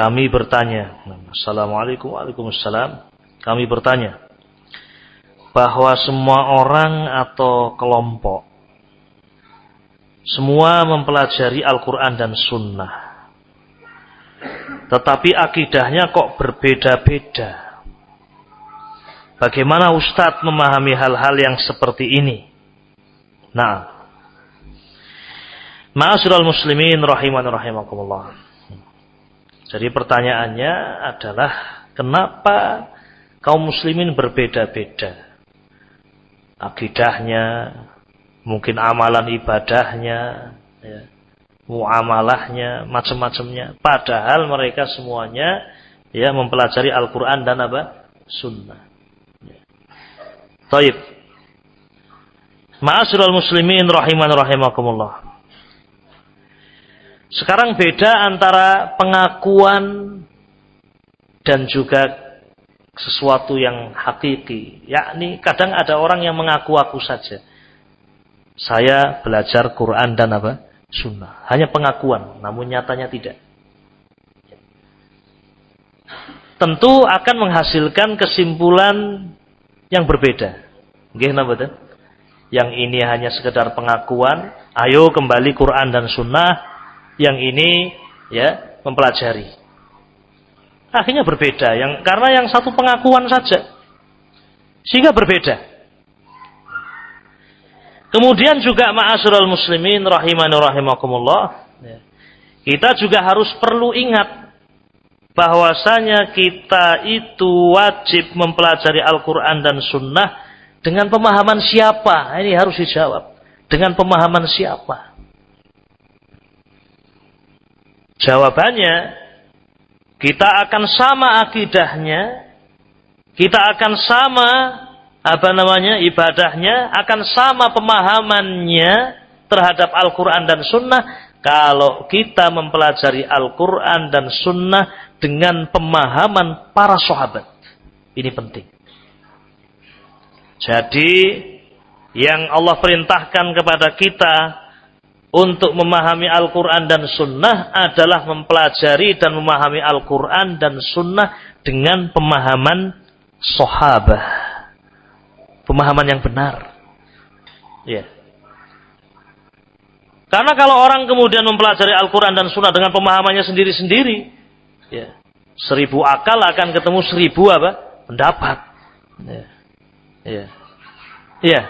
Kami bertanya, Assalamualaikum, waalaikumsalam. Kami bertanya, bahwa semua orang atau kelompok semua mempelajari Al-Quran dan Sunnah, tetapi akidahnya kok berbeda-beda. Bagaimana Ustadz memahami hal-hal yang seperti ini? Nah, ma'asyiral muslimin rahiman rahimakumullah. Jadi pertanyaannya adalah, kenapa kaum muslimin berbeda-beda akidahnya, mungkin amalan ibadahnya, ya, muamalahnya, macam-macamnya. Padahal mereka semuanya ya mempelajari Al-Quran dan apa? Sunnah. Ya. Taib. Ma'asyiral muslimin rahiman rahimakumullah. Sekarang beda antara pengakuan dan juga sesuatu yang hakiki. Yakni kadang ada orang yang mengaku-aku saja, saya belajar Quran dan apa? Sunnah. Hanya pengakuan, namun nyatanya tidak. Tentu akan menghasilkan kesimpulan yang berbeda. Nggih napa mboten? Yang ini hanya sekedar pengakuan, ayo kembali Quran dan Sunnah. Yang ini ya mempelajari. Akhirnya berbeda, karena yang satu pengakuan saja, sehingga berbeda. Kemudian juga ma'asyiral muslimin rahimani rahimakumullah, kita juga harus perlu ingat bahwasanya kita itu wajib mempelajari Al-Quran dan Sunnah dengan pemahaman siapa? Ini harus dijawab. Dengan pemahaman siapa? Jawabannya, kita akan sama akidahnya, kita akan sama ibadahnya, akan sama pemahamannya terhadap Al-Quran dan Sunnah kalau kita mempelajari Al-Quran dan Sunnah dengan pemahaman para sahabat. Ini penting. Jadi yang Allah perintahkan kepada kita untuk memahami Al-Quran dan Sunnah adalah mempelajari dan memahami Al-Quran dan Sunnah dengan pemahaman sahabat. Pemahaman yang benar. Ya. Karena kalau orang kemudian mempelajari Al-Quran dan Sunnah dengan pemahamannya sendiri-sendiri, ya, 1000 akal akan ketemu 1000 apa? Pendapat. Ya. Ya. Ya.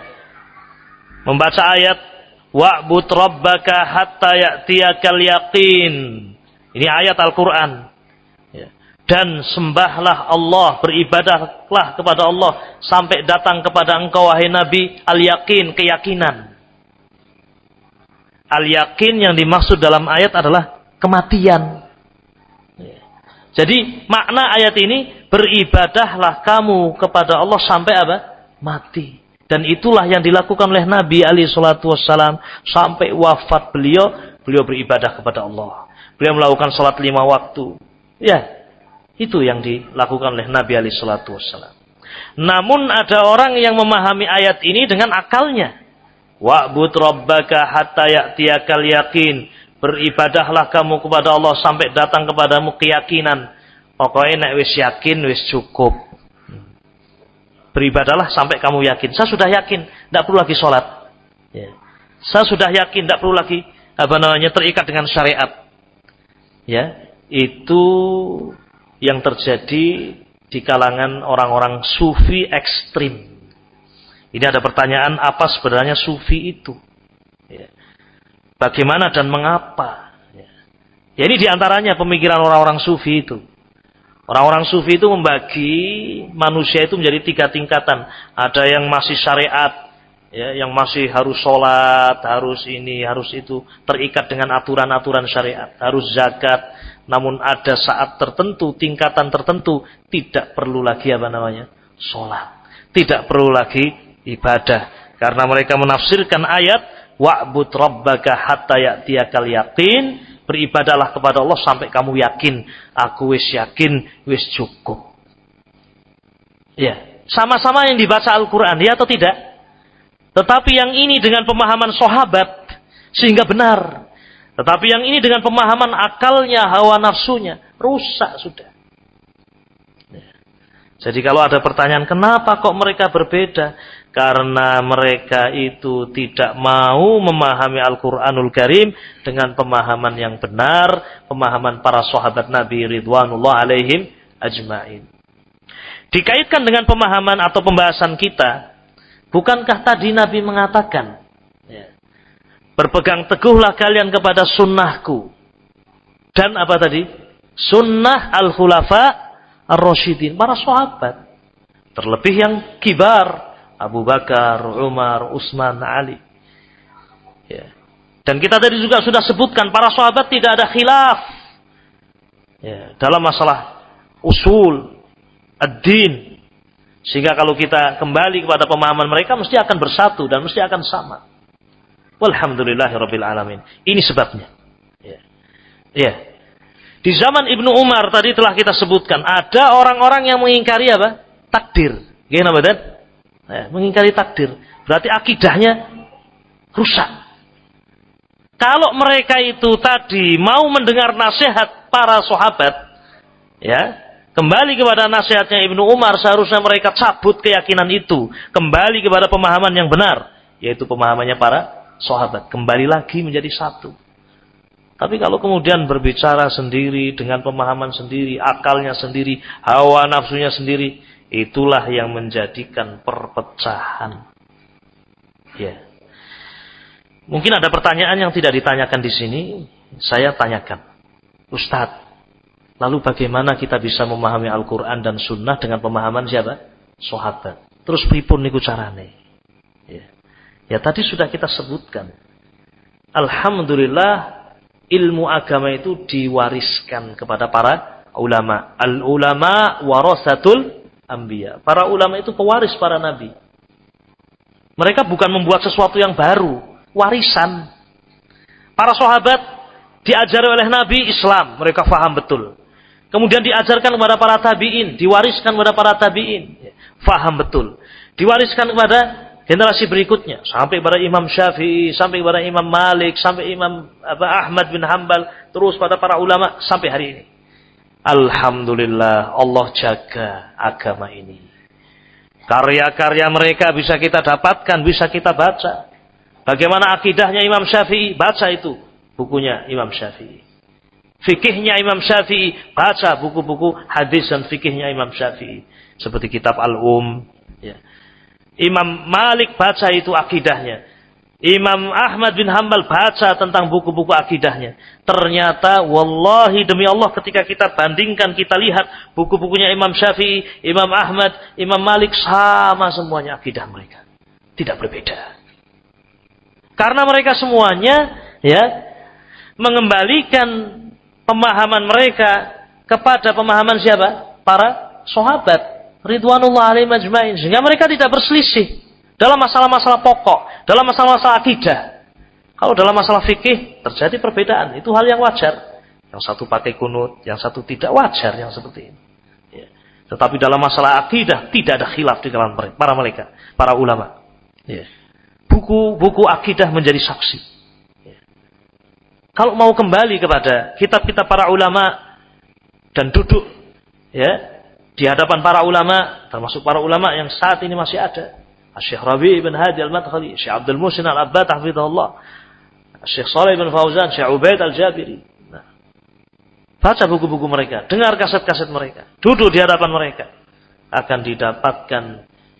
Membaca ayat wa'bud rabbaka hatta ya'tiyakal yaqin. Ini ayat Al-Quran. Ya. Dan sembahlah Allah, beribadahlah kepada Allah sampai datang kepada engkau wahai Nabi al-yaqin, keyakinan. Al-yaqin yang dimaksud dalam ayat adalah kematian. Ya. Jadi makna ayat ini, beribadahlah kamu kepada Allah sampai apa? Mati. Dan itulah yang dilakukan oleh Nabi SAW sampai wafat beliau beribadah kepada Allah. Beliau melakukan salat 5 waktu. Ya, itu yang dilakukan oleh Nabi SAW. Namun ada orang yang memahami ayat ini dengan akalnya. Wa'bud rabbaka hatta ya'tiyakal yaqin. Beribadahlah kamu kepada Allah sampai datang kepadamu keyakinan. Pokoknya nek wis yakin wis cukup. Beribadahlah sampai kamu yakin. Saya sudah yakin, tidak perlu lagi sholat. Ya. Saya sudah yakin, tidak perlu lagi terikat dengan syariat. Ya, itu yang terjadi di kalangan orang-orang sufi ekstrim. Ini ada pertanyaan, apa sebenarnya sufi itu? Ya. Bagaimana dan mengapa? Ya, ini diantaranya pemikiran orang-orang sufi itu. Orang-orang sufi itu membagi manusia itu menjadi 3 tingkatan. Ada yang masih syariat, ya, yang masih harus sholat, harus ini, harus itu, terikat dengan aturan-aturan syariat, harus zakat. Namun ada saat tertentu, tingkatan tertentu, tidak perlu lagi sholat, tidak perlu lagi ibadah, karena mereka menafsirkan ayat wa'bud rabbaka hatta ya'tiyakal yaqin. Beribadahlah kepada Allah sampai kamu yakin. Aku wis yakin, wis cukup. Ya, sama-sama yang dibaca Al-Quran, ya atau tidak? Tetapi yang ini dengan pemahaman sahabat, sehingga benar. Tetapi yang ini dengan pemahaman akalnya, hawa nafsunya, rusak sudah. Jadi kalau ada pertanyaan kenapa kok mereka berbeda? Karena mereka itu tidak mau memahami Al-Quranul Karim dengan pemahaman yang benar, pemahaman para sahabat Nabi Ridwanullah alaihim ajma'in. Dikaitkan dengan pemahaman atau pembahasan kita, bukankah tadi Nabi mengatakan, berpegang teguhlah kalian kepada sunnahku. Dan apa tadi? Sunnah al-khulafa ar-rasyidin, para sahabat. Terlebih yang kibar, Abu Bakar, Umar, Utsman, Ali. Ya. Dan kita tadi juga sudah sebutkan, para sahabat tidak ada khilaf dalam masalah usul ad-din. Sehingga kalau kita kembali kepada pemahaman mereka, mesti akan bersatu dan mesti akan sama. Walhamdulillahirabbil alamin. Ini sebabnya. Ya. Di zaman Ibnu Umar tadi telah kita sebutkan, ada orang-orang yang mengingkari apa? Takdir. Gimana badan? Mengingkari takdir. Berarti akidahnya rusak. Kalau mereka itu tadi mau mendengar nasihat para sahabat, kembali kepada nasihatnya Ibnu Umar, seharusnya mereka cabut keyakinan itu, kembali kepada pemahaman yang benar, yaitu pemahamannya para sahabat, kembali lagi menjadi satu. Tapi kalau kemudian berbicara sendiri, dengan pemahaman sendiri, akalnya sendiri, hawa nafsunya sendiri, itulah yang menjadikan perpecahan. Ya. Mungkin ada pertanyaan yang tidak ditanyakan di sini, saya tanyakan. Ustadz, lalu bagaimana kita bisa memahami Al-Quran dan Sunnah dengan pemahaman siapa? Sahabat. Terus pripun niku carane? Ya tadi sudah kita sebutkan. Alhamdulillah, ilmu agama itu diwariskan kepada para ulama. Al-ulama warasatul anbiya. Para ulama itu pewaris para nabi. Mereka bukan membuat sesuatu yang baru, warisan. Para sahabat diajari oleh Nabi Islam, mereka faham betul. Kemudian diajarkan kepada para tabi'in, diwariskan kepada para tabi'in, faham betul. Diwariskan kepada generasi berikutnya, sampai kepada Imam Syafi'i, sampai kepada Imam Malik, sampai Imam Ahmad bin Hanbal, terus pada para ulama sampai hari ini. Alhamdulillah, Allah jaga agama ini. Karya-karya mereka bisa kita dapatkan, bisa kita baca. Bagaimana akidahnya Imam Syafi'i, baca itu bukunya Imam Syafi'i. Fikihnya Imam Syafi'i, baca buku-buku hadis dan fikihnya Imam Syafi'i. Seperti kitab Al-Um, Imam Malik baca itu akidahnya. Imam Ahmad bin Hanbal baca tentang buku-buku akidahnya. Ternyata wallahi demi Allah ketika kita bandingkan, kita lihat buku-bukunya Imam Syafi'i, Imam Ahmad, Imam Malik, sama semuanya akidah mereka. Tidak berbeda. Karena mereka semuanya mengembalikan pemahaman mereka kepada pemahaman siapa? Para sahabat Ridwanullah alaihim ajma'in, sehingga mereka tidak berselisih dalam masalah-masalah pokok, dalam masalah-masalah akidah. Kalau dalam masalah fikih terjadi perbedaan, itu hal yang wajar. Yang satu pakai kunut, yang satu tidak, wajar yang seperti ini. Tetapi dalam masalah akidah tidak ada khilaf di kalangan para mereka, para ulama. Buku-buku akidah menjadi saksi. Kalau mau kembali kepada kitab-kitab para ulama dan duduk di hadapan para ulama, termasuk para ulama yang saat ini masih ada, Syekh Rabi' bin Hadi al-Madkhali, Syekh Abdul Muhsin al-Abbad hafizahullah, Syekh Shalih bin Fauzan, Syekh Ubaid al-Jabiri. Baca buku-buku mereka, dengar kaset-kaset mereka, duduk di hadapan mereka, akan didapatkan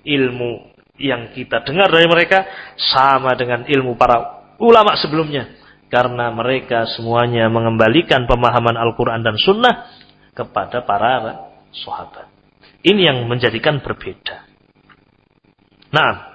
ilmu yang kita dengar dari mereka sama dengan ilmu para ulama sebelumnya, karena mereka semuanya mengembalikan pemahaman Al-Quran dan Sunnah kepada para sahabat. Ini yang menjadikan berbeda. Nah,